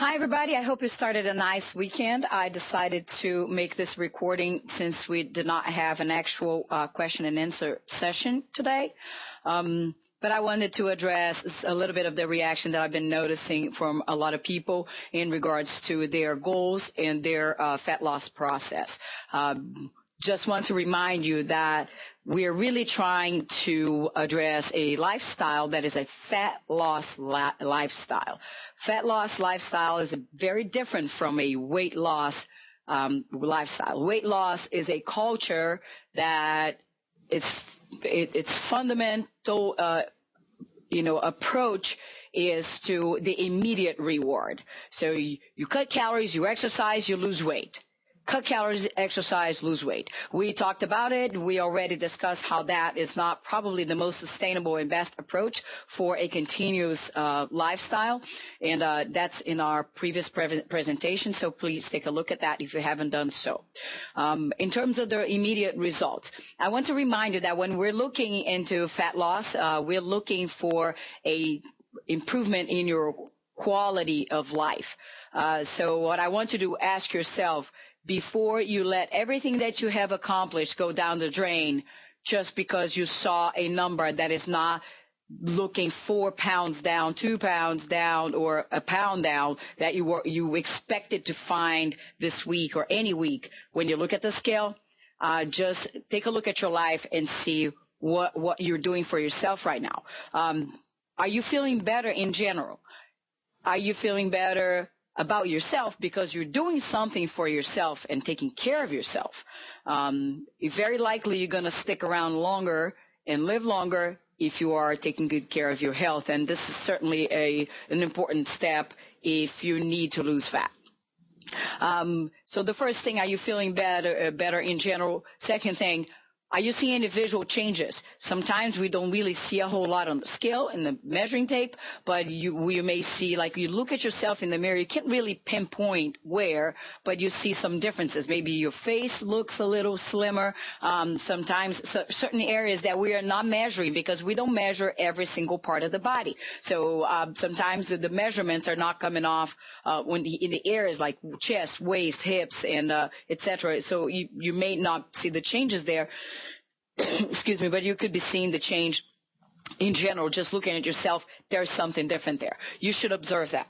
Hi, everybody. I hope you started a nice weekend. I decided to make this recording since we did not have an actual question and answer session today. But I wanted to address a little bit of the reaction that I've been noticing from a lot of people in regards to their goals and their fat loss process. Just want to remind you that we're really trying to address a lifestyle that is a fat loss lifestyle. Fat loss lifestyle is very different from a weight loss lifestyle. Weight loss is a culture that its fundamental approach is to the immediate reward. So you cut calories, you exercise, you lose weight. Cut calories, exercise, lose weight. We talked about it. We already discussed how that is not probably the most sustainable and best approach for a continuous lifestyle. And that's in our previous presentation. So please take a look at that if you haven't done so. In terms of the immediate results, I want to remind you that when we're looking into fat loss, we're looking for a improvement in your quality of life. So what I want you to ask yourself, before you let everything that you have accomplished go down the drain just because you saw a number that is not looking 4 pounds down, 2 pounds down, or a pound down that you expected to find this week or any week. When you look at the scale, just take a look at your life and see what you're doing for yourself right now. Are you feeling better in general? Are you feeling better about yourself because you're doing something for yourself and taking care of yourself? Very likely you're going to stick around longer and live longer if you are taking good care of your health. And this is certainly an important step if you need to lose fat. So the first thing, are you feeling better in general? Second thing, are you seeing any visual changes? Sometimes we don't really see a whole lot on the scale in the measuring tape, but you may see, like, you look at yourself in the mirror, you can't really pinpoint where, but you see some differences. Maybe your face looks a little slimmer. Sometimes certain areas that we are not measuring because we don't measure every single part of the body. So sometimes the measurements are not coming off in the areas like chest, waist, hips, and et cetera. So you may not see the changes there. Excuse me, but you could be seeing the change in general, just looking at yourself. There's something different there. You should observe that.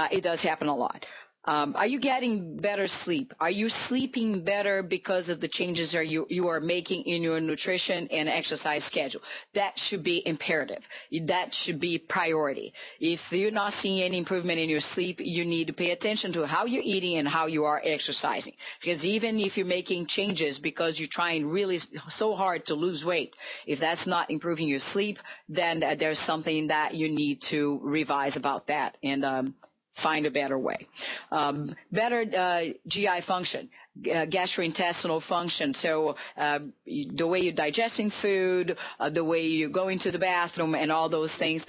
It does happen a lot. Are you getting better sleep? Are you sleeping better because of the changes you are making in your nutrition and exercise schedule? That should be imperative. That should be priority. If you're not seeing any improvement in your sleep, you need to pay attention to how you're eating and how you are exercising. Because even if you're making changes because you're trying really so hard to lose weight, if that's not improving your sleep, then there's something that you need to revise about that and find a better way. Better GI function, gastrointestinal function. So the way you're digesting food, the way you're going to the bathroom, and all those things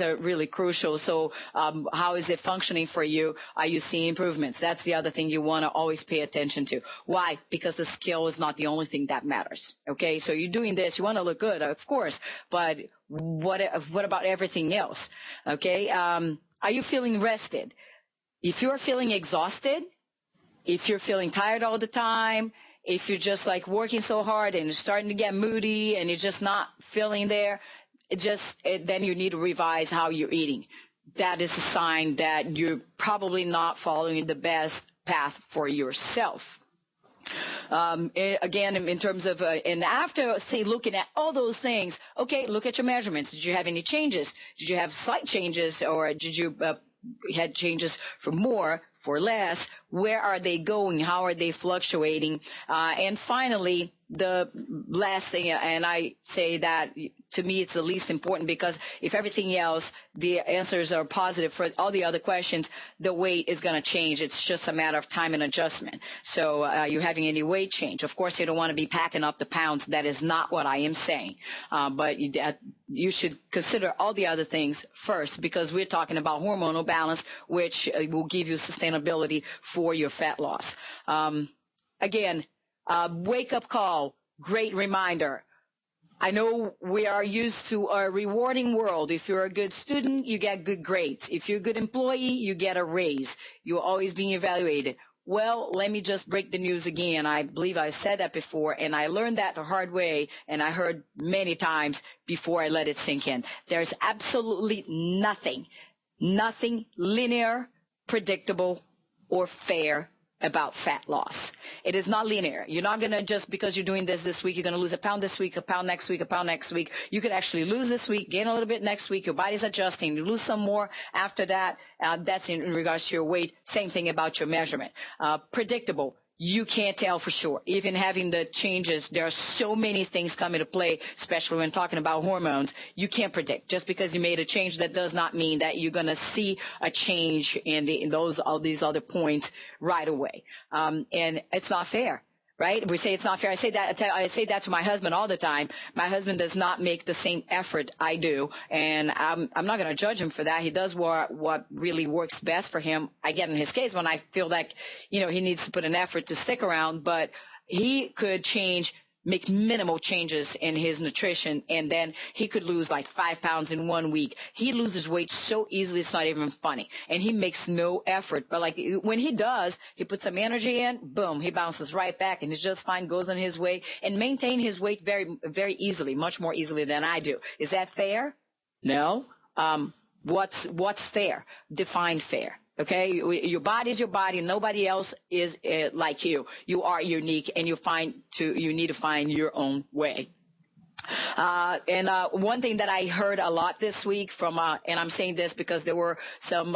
are really crucial. So how is it functioning for you? Are you seeing improvements? That's the other thing you want to always pay attention to. Why? Because the scale is not the only thing that matters. Okay, so you're doing this, you want to look good, of course, but what about everything else? Okay. Are you feeling rested? If you're feeling exhausted, if you're feeling tired all the time, if you're just like working so hard and you're starting to get moody and you're just not feeling there, then you need to revise how you're eating. That is a sign that you're probably not following the best path for yourself. Again, in terms of, and after, say, looking at all those things, okay, look at your measurements. Did you have any changes? Did you have slight changes, or did you had changes for more, for less? Where are they going? How are they fluctuating? And finally, the last thing, and I say that to me it's the least important, because if everything else, the answers are positive for all the other questions, the weight is going to change. It's just a matter of time and adjustment. So you're having any weight change. Of course, you don't want to be packing up the pounds. That is not what I am saying. But you should consider all the other things first, because we're talking about hormonal balance, which will give you sustainability for your fat loss. Again, wake-up call, great reminder. I know we are used to a rewarding world. If you're a good student, you get good grades. If you're a good employee, you get a raise. You're always being evaluated. Well, let me just break the news again. I believe I said that before, and I learned that the hard way, and I heard many times before I let it sink in. There's absolutely nothing linear, predictable, or fair about fat loss. It is not linear. You're not going to just because you're doing this week, you're going to lose a pound this week, a pound next week, a pound next week. You could actually lose this week, gain a little bit next week. Your body's adjusting. You lose some more after that. That's in regards to your weight. Same thing about your measurement. Predictable. You can't tell for sure. Even having the changes, there are so many things come into play, especially when talking about hormones. You can't predict. Just because you made a change, that does not mean that you're going to see a change in all these other points right away. And it's not fair. Right? We say it's not fair. I say that to my husband all the time. My husband does not make the same effort I do, and I'm not going to judge him for that. He does what really works best for him. I get in his case when I feel like, he needs to put an effort to stick around, but he could make minimal changes in his nutrition, and then he could lose like 5 pounds in 1 week. He loses weight so easily, it's not even funny. And he makes no effort. But like when he does, he puts some energy in, boom, he bounces right back and he's just fine, goes on his way and maintain his weight very, very easily, much more easily than I do. Is that fair? No. What's fair? Define fair. Okay, your body is your body. Nobody else is like you. You are unique, and you need to find your own way. And one thing that I heard a lot this week from, and I'm saying this because there were some,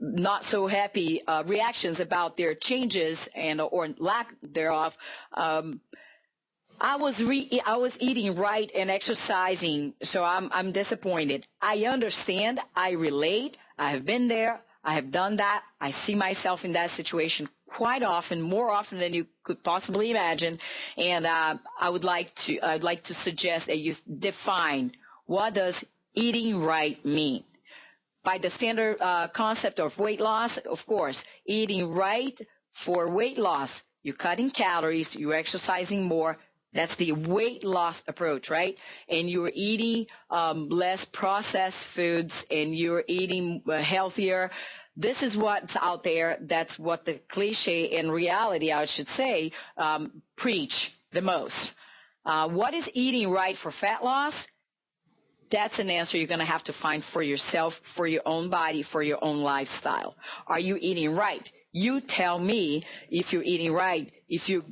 not so happy reactions about their changes or lack thereof. I was eating right and exercising, so I'm disappointed. I understand. I relate. I have been there. I have done that. I see myself in that situation quite often, more often than you could possibly imagine. And I'd like to suggest that you define, what does eating right mean? By the standard concept of weight loss, of course, eating right for weight loss, you're cutting calories, you're exercising more. That's the weight loss approach, right? And you're eating less processed foods, and you're eating healthier. This is what's out there. That's what the cliche and reality, I should say, preach the most. What is eating right for fat loss? That's an answer you're going to have to find for yourself, for your own body, for your own lifestyle. Are you eating right? You tell me if you're eating right, if you're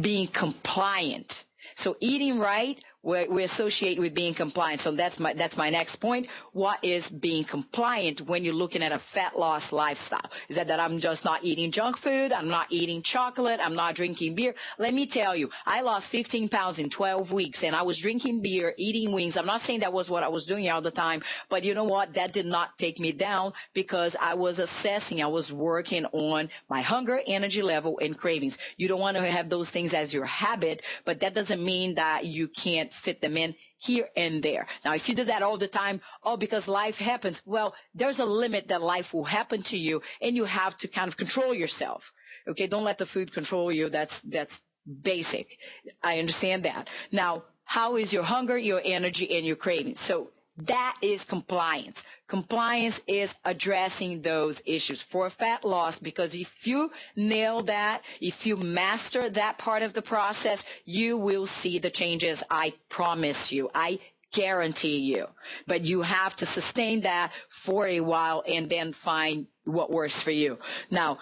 being compliant. So eating right, we associate with being compliant. So that's my next point. What is being compliant when you're looking at a fat loss lifestyle? Is that I'm just not eating junk food? I'm not eating chocolate? I'm not drinking beer? Let me tell you, I lost 15 pounds in 12 weeks, and I was drinking beer, eating wings. I'm not saying that was what I was doing all the time, but you know what? That did not take me down, because I was assessing, I was working on my hunger, energy level, and cravings. You don't want to have those things as your habit, but that doesn't mean that you can't fit them in here and there. Now, if you do that all the time, because life happens, well, there's a limit that life will happen to you, and you have to kind of control yourself. Okay, don't let the food control you. That's basic. I understand that. Now, how is your hunger, your energy, and your cravings? So that is compliance. Compliance is addressing those issues for fat loss, because if you nail that, if you master that part of the process, you will see the changes. I promise you. I guarantee you. But you have to sustain that for a while and then find what works for you. Now,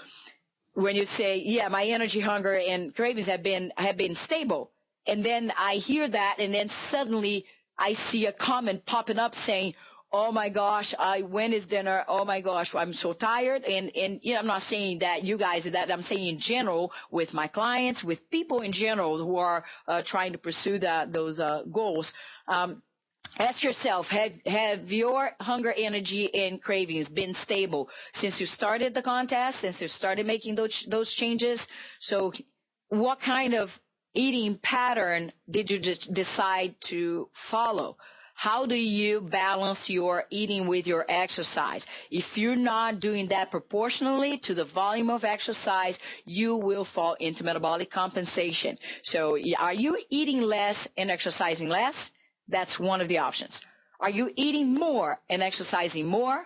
when you say, yeah, my energy, hunger, and cravings have been stable, and then I hear that, and then suddenly I see a comment popping up saying, oh my gosh, when is dinner? Oh my gosh, I'm so tired. And I'm not saying that you guys did that. I'm saying in general, with my clients, with people in general who are trying to pursue those goals. Ask yourself, have your hunger, energy, and cravings been stable since you started the contest, since you started making those changes? So what kind of eating pattern did you decide to follow? how do you balance your eating with your exercise? If you're not doing that proportionally to the volume of exercise, you will fall into metabolic compensation. So are you eating less and exercising less? That's one of the options. Are you eating more and exercising more?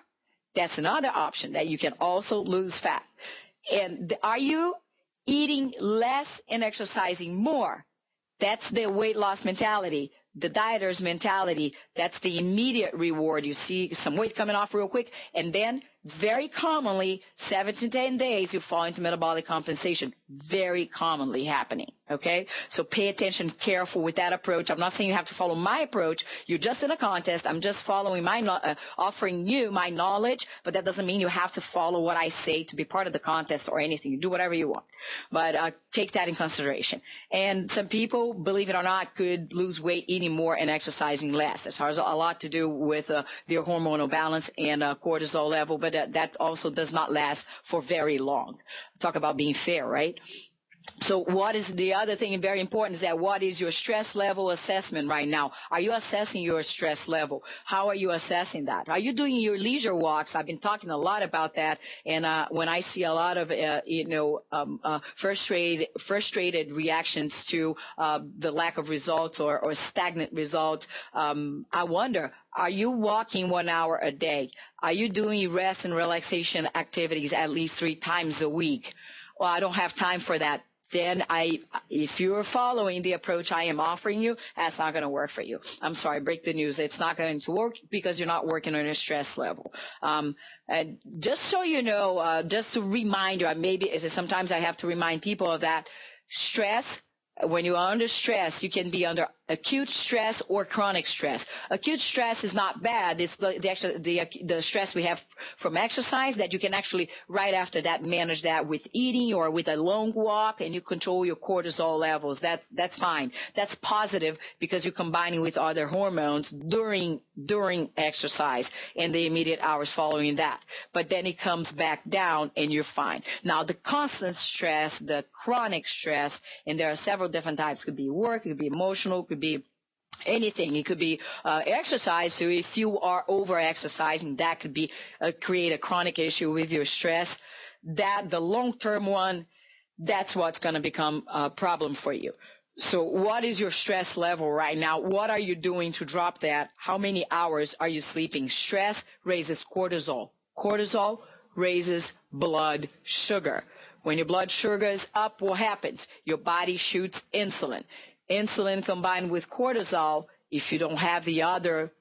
That's another option that you can also lose fat. And are you eating less and exercising more? That's the weight loss mentality, the dieter's mentality. That's the immediate reward. You see some weight coming off real quick, and then very commonly, 7 to 10 days, you fall into metabolic compensation. Very commonly happening, okay? So pay attention, careful with that approach. I'm not saying you have to follow my approach. You're just in a contest. I'm just following offering you my knowledge, but that doesn't mean you have to follow what I say to be part of the contest or anything. You do whatever you want, but take that in consideration. And some people, believe it or not, could lose weight eating more and exercising less. It has a lot to do with their hormonal balance and cortisol level, but that also does not last for very long. Talk about being fair, right? So what is the other thing very important is that what is your stress level assessment right now? Are you assessing your stress level? How are you assessing that? Are you doing your leisure walks? I've been talking a lot about that. And when I see a lot of, frustrated reactions to the lack of results or stagnant results, I wonder, are you walking 1 hour a day? Are you doing rest and relaxation activities at least 3 times a week? Well, I don't have time for that. Then if you're following the approach I am offering you, that's not going to work for you. I'm sorry, break the news. It's not going to work because you're not working on your stress level. And just so you know, just to remind you, maybe sometimes I have to remind people of that. Stress, when you are under stress, you can be under acute stress or chronic stress. Acute stress is not bad. It's the stress we have from exercise that you can actually right after that manage that with eating or with a long walk, and you control your cortisol levels. That's fine. That's positive because you're combining with other hormones during exercise and the immediate hours following that. But then it comes back down and you're fine. Now the constant stress, the chronic stress, and there are several different types. It could be work, it could be emotional, it could be anything. It could be exercise. So if you are over exercising, that could be create a chronic issue with your stress. That the long-term one, that's what's going to become a problem for you. So what is your stress level right now? What are you doing to drop that? How many hours are you sleeping? Stress raises cortisol. Cortisol raises blood sugar. When your blood sugar is up, what happens? Your body shoots insulin. Insulin combined with cortisol, if you don't have the other,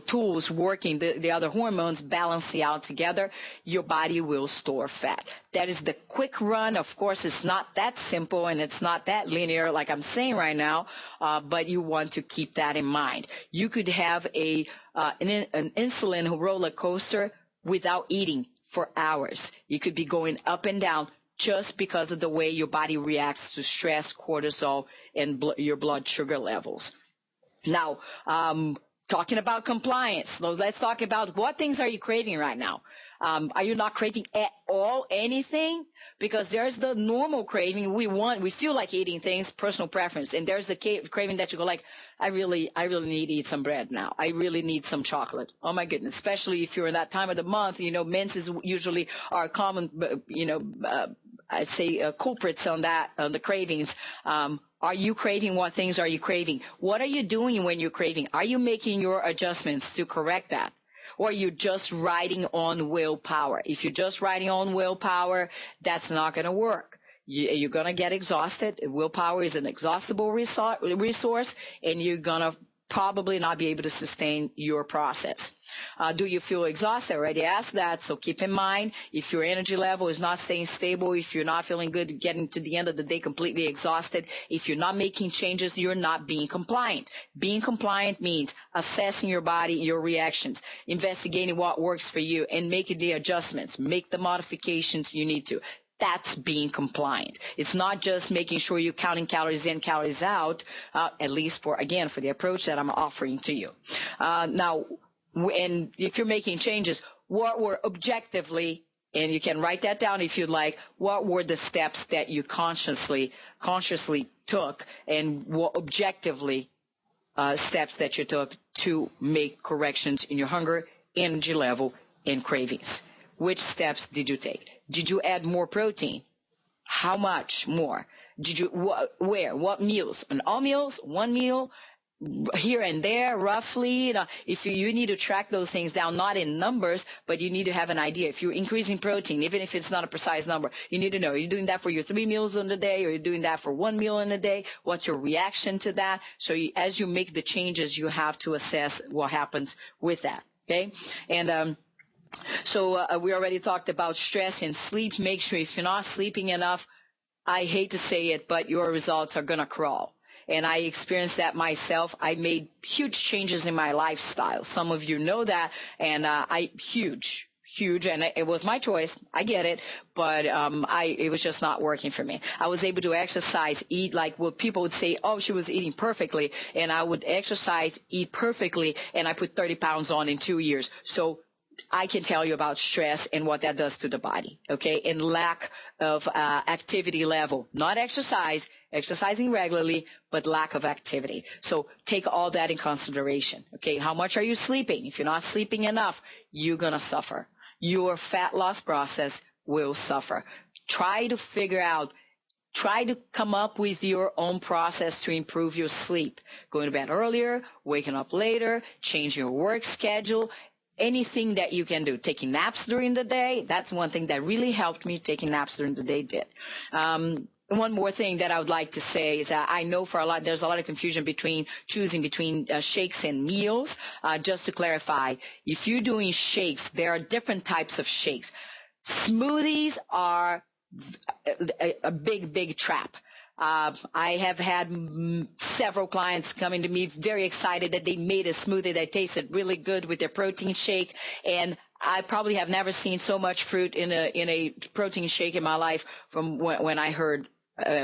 tools working, the other hormones balancing out together, your body will store fat. That is the quick run. Of course, it's not that simple and it's not that linear like I'm saying right now, but you want to keep that in mind. You could have an insulin roller coaster without eating for hours. You could be going up and down just because of the way your body reacts to stress, cortisol, and your blood sugar levels. Now, talking about compliance, so let's talk about what things are you craving right now. Are you not craving at all anything? Because there's the normal craving. We feel like eating things, personal preference. And there's the craving that you go like, I really need to eat some bread now. I really need some chocolate. Oh my goodness. Especially if you're in that time of the month, menses usually are common, I'd say culprits on that, on the cravings. Are you craving? What things are you craving? What are you doing when you're craving? Are you making your adjustments to correct that? Or are you just riding on willpower? If you're just riding on willpower, that's not going to work. You're going to get exhausted. Willpower is an exhaustible resource, and you're going to probably not be able to sustain your process. Do you feel exhausted? I already asked that, so keep in mind, if your energy level is not staying stable, if you're not feeling good, getting to the end of the day completely exhausted, if you're not making changes, you're not being compliant. Being compliant means assessing your body, your reactions, investigating what works for you, and making the adjustments, make the modifications you need to. That's being compliant. It's not just making sure you're counting calories in, calories out, at least for the approach that I'm offering to you. Now, and if you're making changes, what were objectively, and you can write that down if you'd like, what were the steps that you consciously took, and what objectively steps that you took to make corrections in your hunger, energy level, and cravings. Which steps did you take? Did you add more protein? How much more? Did you, where? What meals? On all meals? One meal? Here and there, roughly? If you need to track those things down, not in numbers, but you need to have an idea. If you're increasing protein, even if it's not a precise number, you need to know, are you doing that for your 3 meals in a day, or are you doing that for 1 meal in a day? What's your reaction to that? So as you make the changes, you have to assess what happens with that. Okay? And, so we already talked about stress and sleep. Make sure if you're not sleeping enough, I hate to say it, but your results are going to crawl. And I experienced that myself. I made huge changes in my lifestyle. Some of you know that, and huge, and it was my choice. I get it, but it was just not working for me. I was able to exercise, eat like what people would say, oh, she was eating perfectly, and I would exercise, eat perfectly, and I put 30 pounds on in 2 years. So I can tell you about stress and what that does to the body, okay, and lack of activity level, not exercising regularly, but lack of activity. So take all that in consideration, okay? How much are you sleeping? If you're not sleeping enough, you're going to suffer. Your fat loss process will suffer. Try to come up with your own process to improve your sleep. Going to bed earlier, waking up later, change your work schedule. Anything that you can do. Taking naps during the day, that's one thing that really helped me. Taking naps during the day did. One more thing that I would like to say is that I know there's a lot of confusion choosing between shakes and meals. Just to clarify, if you're doing shakes, there are different types of shakes. Smoothies are a big trap. I have had several clients coming to me very excited that they made a smoothie that tasted really good with their protein shake, and I probably have never seen so much fruit in a protein shake in my life from when I heard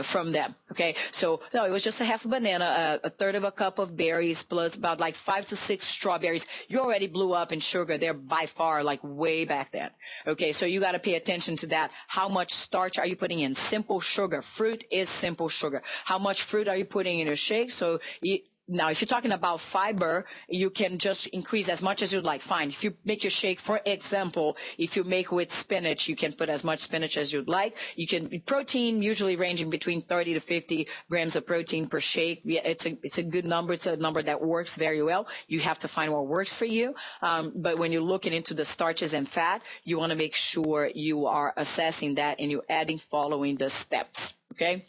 from them. Okay. So no, it was just a half a banana, a third of a cup of berries, plus about like 5 to 6 strawberries. You already blew up in sugar. They're by far like way back then. Okay. So you got to pay attention to that. How much starch are you putting in? Simple sugar. Fruit is simple sugar. How much fruit are you putting in your shake? So now, if you're talking about fiber, you can just increase as much as you'd like. Fine. If you make your shake, for example, if you make with spinach, you can put as much spinach as you'd like. You can protein usually ranging between 30 to 50 grams of protein per shake. Yeah, it's a good number. It's a number that works very well. You have to find what works for you. But when you're looking into the starches and fat, you want to make sure you are assessing that and you're following the steps. Okay.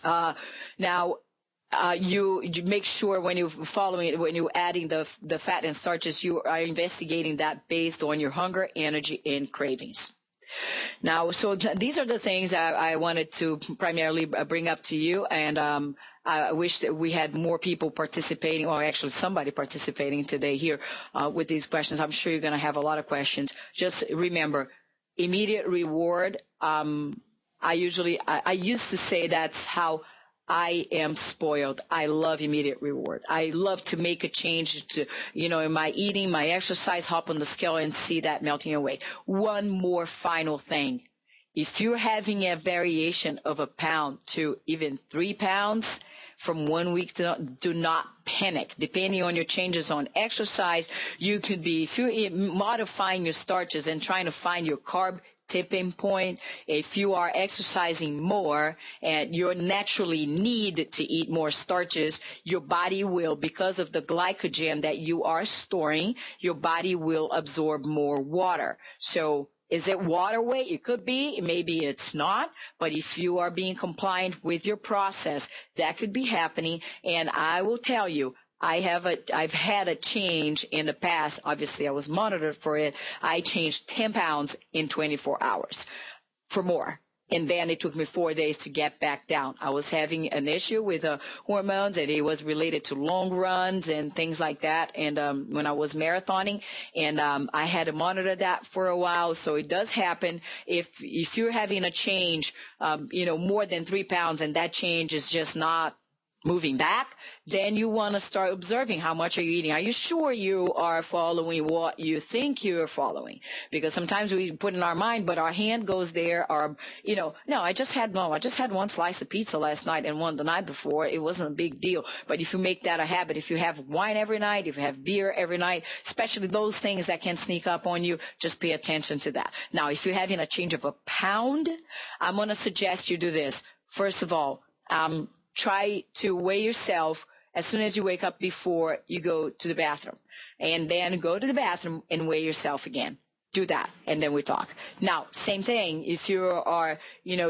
Now, you make sure when you're following it, when you're adding the fat and starches, you are investigating that based on your hunger, energy, and cravings. Now, so these are the things that I wanted to primarily bring up to you, and I wish that we had more people participating, or actually somebody participating today here with these questions. I'm sure you're going to have a lot of questions. Just remember, immediate reward. I used to say that's how I am spoiled. I love immediate reward. I love to make a change to, in my eating, my exercise, hop on the scale and see that melting away. One more final thing. If you're having a variation of a pound to even 3 pounds from 1 week do not panic. Depending on your changes on exercise, you could be, if you're modifying your starches and trying to find your carb tipping point, if you are exercising more and you naturally need to eat more starches, your body will, because of the glycogen that you are storing, your body will absorb more water. So is it water weight? It could be, maybe it's not, but if you are being compliant with your process, that could be happening. And I will tell you, I've had a change in the past. Obviously, I was monitored for it. I changed 10 pounds in 24 hours for more. And then it took me 4 days to get back down. I was having an issue with hormones, and it was related to long runs and things like that. And when I was marathoning, and I had to monitor that for a while. So it does happen. If you're having a change, more than 3 pounds, and that change is just not moving back, then you want to start observing how much are you eating. Are you sure you are following what you think you're following? Because sometimes we put in our mind, but our hand goes there, or, no, I just had one slice of pizza last night and one the night before. It wasn't a big deal. But if you make that a habit, if you have wine every night, if you have beer every night, especially those things that can sneak up on you, just pay attention to that. Now, if you're having a change of a pound, I'm going to suggest you do this. First of all, try to weigh yourself as soon as you wake up before you go to the bathroom. And then go to the bathroom and weigh yourself again. Do that, and then we talk. Now, same thing. If you are,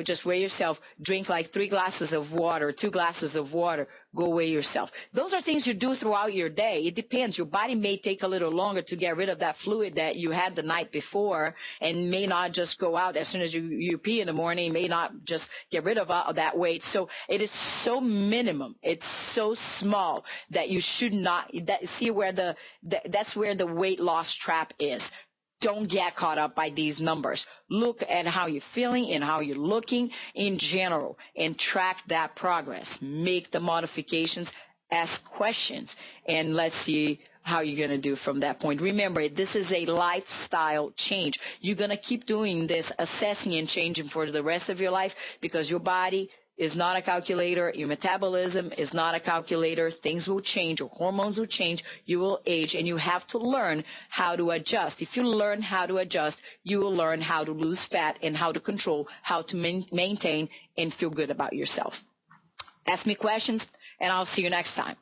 just weigh yourself, drink like 3 glasses of water, 2 glasses of water, go weigh yourself. Those are things you do throughout your day. It depends. Your body may take a little longer to get rid of that fluid that you had the night before, and may not just go out as soon as you pee in the morning, may not just get rid of that weight. So it is so minimum. It's so small that you should not, see where that's where the weight loss trap is. Don't get caught up by these numbers. Look at how you're feeling and how you're looking in general and track that progress. Make the modifications, ask questions, and let's see how you're going to do from that point. Remember, this is a lifestyle change. You're going to keep doing this, assessing and changing for the rest of your life, because your body is not a calculator. Your metabolism is not a calculator. Things will change. Your hormones will change. You will age, and you have to learn how to adjust. If you learn how to adjust, you will learn how to lose fat and how to control, how to maintain and feel good about yourself. Ask me questions, and I'll see you next time.